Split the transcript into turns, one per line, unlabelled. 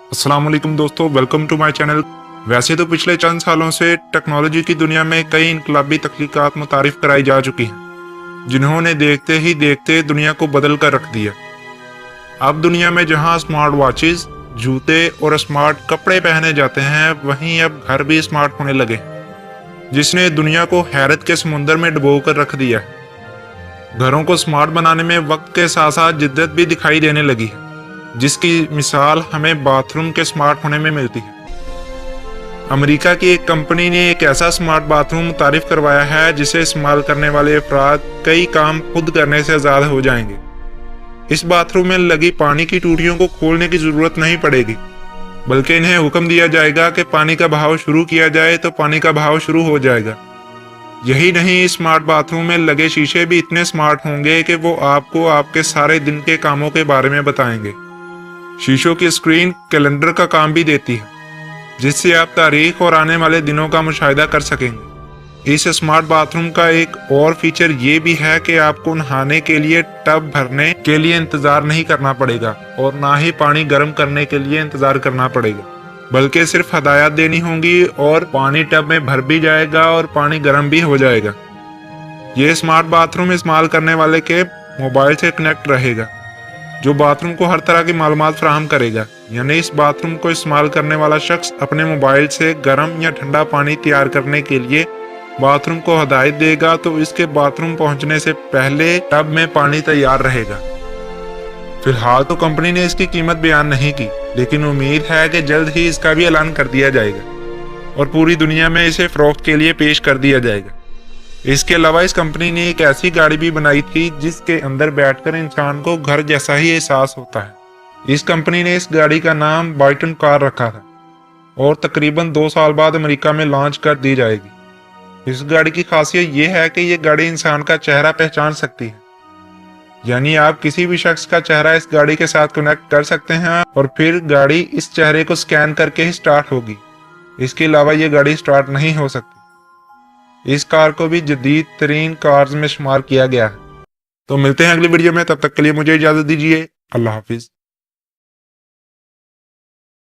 अस्सलाम वालेकुम दोस्तों, वेलकम टू माय चैनल। वैसे तो पिछले चंद सालों से टेक्नोलॉजी की दुनिया में कई इनकलाबी तख्लीकात मुतारिफ कराई जा चुकी हैं, जिन्होंने देखते ही देखते दुनिया को बदल कर रख दिया। अब दुनिया में जहां स्मार्ट वॉचेस, जूते और स्मार्ट कपड़े पहने जाते हैं, वहीं अब घर भी स्मार्ट होने लगे हैं, जिसने दुनिया को हैरत के समुंदर में डुबो कर रख दिया है। घरों को स्मार्ट बनाने में वक्त के साथ साथ जिद्दत भी दिखाई देने लगी है, जिसकी मिसाल हमें बाथरूम के स्मार्ट होने में मिलती है। अमेरिका की एक कंपनी ने एक ऐसा स्मार्ट बाथरूम मुतारिफ करवाया है जिसे इस्तेमाल करने वाले अफराद कई काम खुद करने से आज़ाद हो जाएंगे। इस बाथरूम में लगी पानी की टूटियों को खोलने की जरूरत नहीं पड़ेगी, बल्कि इन्हें हुक्म दिया जाएगा कि पानी का बहाव शुरू किया जाए तो पानी का बहाव शुरू हो जाएगा। यही नहीं, स्मार्ट बाथरूम में लगे शीशे भी इतने स्मार्ट होंगे कि वो आपको आपके सारे दिन के कामों के बारे में बताएंगे। शीशों की स्क्रीन कैलेंडर का काम भी देती है, जिससे आप तारीख और आने वाले दिनों का मुशाहिदा कर सकेंगे। इस स्मार्ट बाथरूम का एक और फीचर ये भी है कि आपको नहाने के लिए टब भरने के लिए इंतजार नहीं करना पड़ेगा और ना ही पानी गर्म करने के लिए इंतजार करना पड़ेगा, बल्कि सिर्फ हदायत देनी होंगी और पानी टब में भर भी जाएगा और पानी गर्म भी हो जाएगा। ये स्मार्ट बाथरूम इस्तेमाल करने वाले के मोबाइल से कनेक्ट रहेगा, जो बाथरूम को हर तरह की मालूमात फराहम करेगा। यानी इस बाथरूम को इस्तेमाल करने वाला शख्स अपने मोबाइल से गर्म या ठंडा पानी तैयार करने के लिए बाथरूम को हदायत देगा, तो इसके बाथरूम पहुंचने से पहले टब में पानी तैयार रहेगा। फिलहाल तो कंपनी ने इसकी कीमत बयान नहीं की, लेकिन उम्मीद है कि जल्द ही इसका भी ऐलान कर दिया जाएगा और पूरी दुनिया में इसे फरोख्त के लिए पेश कर दिया जाएगा। इसके अलावा इस कंपनी ने एक ऐसी गाड़ी भी बनाई थी जिसके अंदर बैठकर इंसान को घर जैसा ही एहसास होता है। इस कंपनी ने इस गाड़ी का नाम बाइटन कार रखा था और तकरीबन 2 साल बाद अमेरिका में लॉन्च कर दी जाएगी। इस गाड़ी की खासियत यह है कि यह गाड़ी इंसान का चेहरा पहचान सकती है, यानी आप किसी भी शख्स का चेहरा इस गाड़ी के साथ कनेक्ट कर सकते हैं और फिर गाड़ी इस चेहरे को स्कैन करके ही स्टार्ट होगी। इसके अलावा यह गाड़ी स्टार्ट नहीं हो सकती। इस कार को भी जदीद तरीन कार्स में शुमार किया गया है। तो मिलते हैं अगली वीडियो में, तब तक के लिए मुझे इजाजत दीजिए। अल्लाह हाफिज।